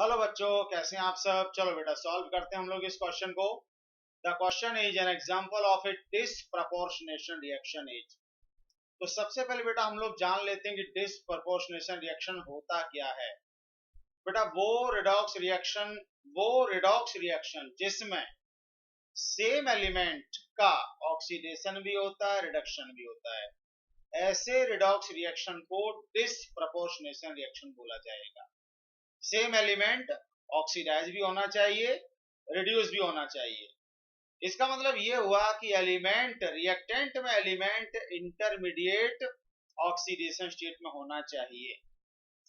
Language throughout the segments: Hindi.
हेलो बच्चों, कैसे हैं आप सब। चलो बेटा सॉल्व करते हैं हम लोग इस क्वेश्चन को। The question is an example of A disproportionation reaction is. तो सबसे पहले बेटा हम लोग जान लेते हैं कि डिसप्रपोर्शनेशन रिएक्शन होता क्या है। बेटा वो रिडॉक्स रिएक्शन जिसमें सेम एलिमेंट का ऑक्सीडेशन भी होता है, रिडक्शन भी होता है, ऐसे रिडॉक्स रिएक्शन को डिसप्रपोर्शनेशन रिएक्शन बोला जाएगा। सेम एलिमेंट ऑक्सीडाइज भी होना चाहिए, रिड्यूस भी होना चाहिए। इसका मतलब ये हुआ कि एलिमेंट रिएक्टेंट में एलिमेंट इंटरमीडिएट ऑक्सीडेशन स्टेट में होना चाहिए,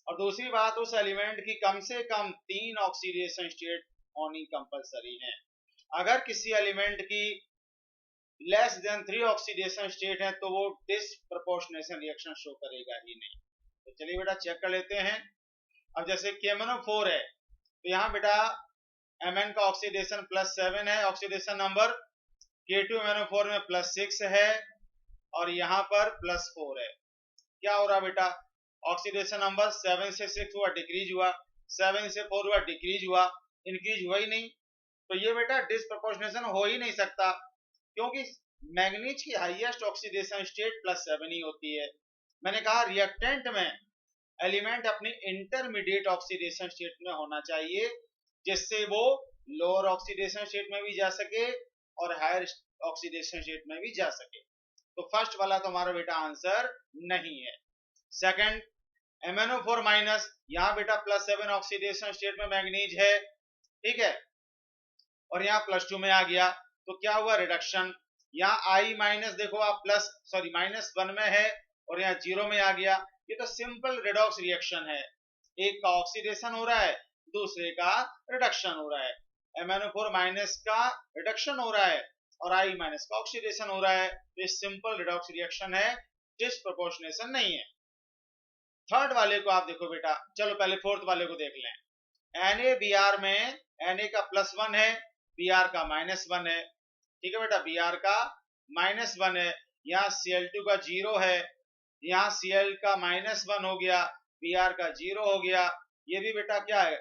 और दूसरी बात उस एलिमेंट की कम से कम 3 ऑक्सीडेशन स्टेट होनी कंपलसरी है। अगर किसी एलिमेंट की लेस देन 3 ऑक्सीडेशन स्टेट है तो वो डिसप्रपोर्शनेशन रिएक्शन शो करेगा ही नहीं। तो चलिए बेटा चेक कर लेते हैं। अब जैसे KMnO4 है तो यहाँ बेटा Mn का ऑक्सीडेशन +7 है, ऑक्सीडेशन नंबर K2MnO4 में +6 है और यहाँ पर +4 है। क्या हो रहा बेटा, ऑक्सीडेशन नंबर 7 से 6 हुआ डिक्रीज हुआ, 7 से 4 हुआ डिक्रीज हुआ, इंक्रीज हुआ ही नहीं। तो ये बेटा डिसप्रपोर्शनेशन हो ही नहीं सकता, क्योंकि मैंगनीज की हाईएस्ट ऑक्सीडेशन स्टेट +7 ही होती है। मैंने कहा रिएक्टेंट में एलिमेंट अपनी इंटरमीडिएट ऑक्सीडेशन स्टेट में होना चाहिए, जिससे वो लोअर ऑक्सीडेशन स्टेट में भी जा सके और हायर ऑक्सीडेशन स्टेट में भी जा सके। तो फर्स्ट वाला तो हमारा बेटा आंसर नहीं है। सेकंड, MnO4 माइनस, यहाँ बेटा +7 ऑक्सीडेशन स्टेट में मैंगनीज है, ठीक है, और यहाँ +2 में आ गया, तो क्या हुआ, रिडक्शन। यहाँ I माइनस देखो आप -1 में है और यहाँ 0 में आ गया। ये तो सिंपल रिडॉक्स रिएक्शन है, एक का ऑक्सीडेशन हो रहा है, दूसरे का रिडक्शन हो रहा है। MnO4 माइनस का रिडक्शन हो रहा है और I माइनस का ऑक्सीडेशन हो रहा है, तो ये सिंपल रिडॉक्स रिएक्शन है, डिसप्रपोर्शनेशन नहीं है। थर्ड वाले को आप देखो बेटा, चलो पहले फोर्थ वाले को देख लें। NaBr में Na का +1 है, Br का -1 है, ठीक है बेटा, Br का -1 है। यहाँ Cl2 का 0 है, यहाँ Cl का -1 हो गया, Br का 0 हो गया। ये भी बेटा क्या है,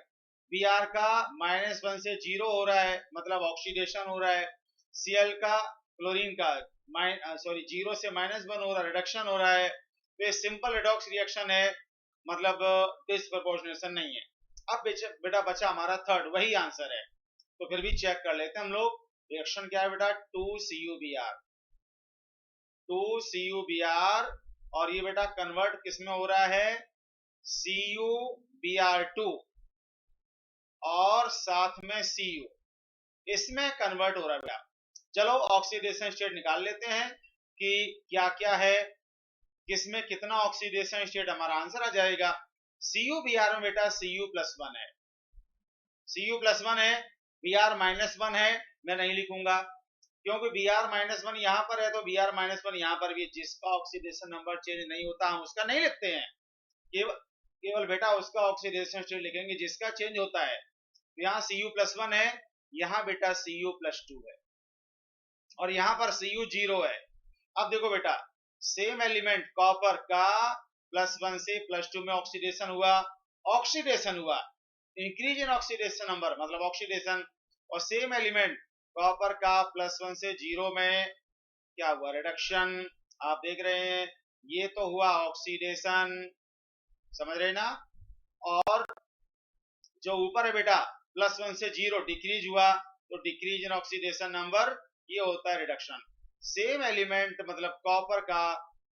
Br का -1 से 0 हो रहा है, मतलब ऑक्सीडेशन हो रहा है। Cl का क्लोरीन का 0 से -1 हो रहा है, रिडक्शन हो रहा है। तो ये सिंपल रिडॉक्स रिएक्शन है, मतलब डिसप्रपोर्शनेशन नहीं है। अब बेटा बचा हमारा थर्ड, वही आंसर है, तो फिर भी चेक कर लेते हैं हम लोग। रिएक्शन क्या है बेटा, 2CuBr, 2CuBr, और ये बेटा कन्वर्ट किस में हो रहा है, CuBr2 और साथ में Cu, इसमें कन्वर्ट हो रहा है बेटा। चलो ऑक्सीडेशन स्टेट निकाल लेते हैं कि क्या क्या है, किसमें कितना ऑक्सीडेशन स्टेट, हमारा आंसर आ जाएगा। CuBr में बेटा Cu+1 है, Cu+1 है, Br -1 है, मैं नहीं लिखूंगा क्योंकि Br -1 यहाँ पर है, तो Br -1 यहाँ पर भी, जिसका ऑक्सीडेशन नंबर चेंज नहीं होता हम उसका नहीं लिखते हैं, केवल बेटा उसका ऑक्सीडेशन स्टेट लिखेंगे जिसका चेंज होता है। तो यहाँ Cu+1 है, यहाँ बेटा Cu+2 है, और यहाँ पर Cu0 है। अब देखो बेटा, सेम एलिमेंट कॉपर का +1 से +2 में ऑक्सीडेशन हुआ, इंक्रीज इन ऑक्सीडेशन नंबर मतलब ऑक्सीडेशन, और सेम एलिमेंट कॉपर का +1 से 0 में क्या हुआ, रिडक्शन। आप देख रहे हैं ये तो हुआ ऑक्सीडेशन, समझ रहे ना, और जो ऊपर है बेटा +1 से 0 डिक्रीज हुआ, तो डिक्रीज इन ऑक्सीडेशन नंबर, ये होता है रिडक्शन। सेम एलिमेंट मतलब कॉपर का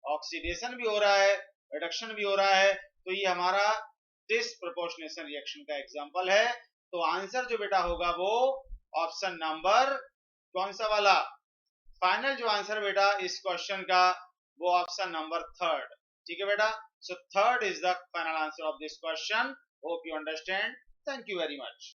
ऑक्सीडेशन भी हो रहा है, रिडक्शन भी हो रहा है, तो ये हमारा डिसप्रपोर्शनेशन रिएक्शन का एग्जांपल है। तो आंसर जो बेटा होगा वो ऑप्शन नंबर कौन सा वाला, फाइनल जो आंसर बेटा इस क्वेश्चन का, वो ऑप्शन नंबर थर्ड, ठीक है बेटा। So third is the final answer of this question. Hope you understand. Thank you very much.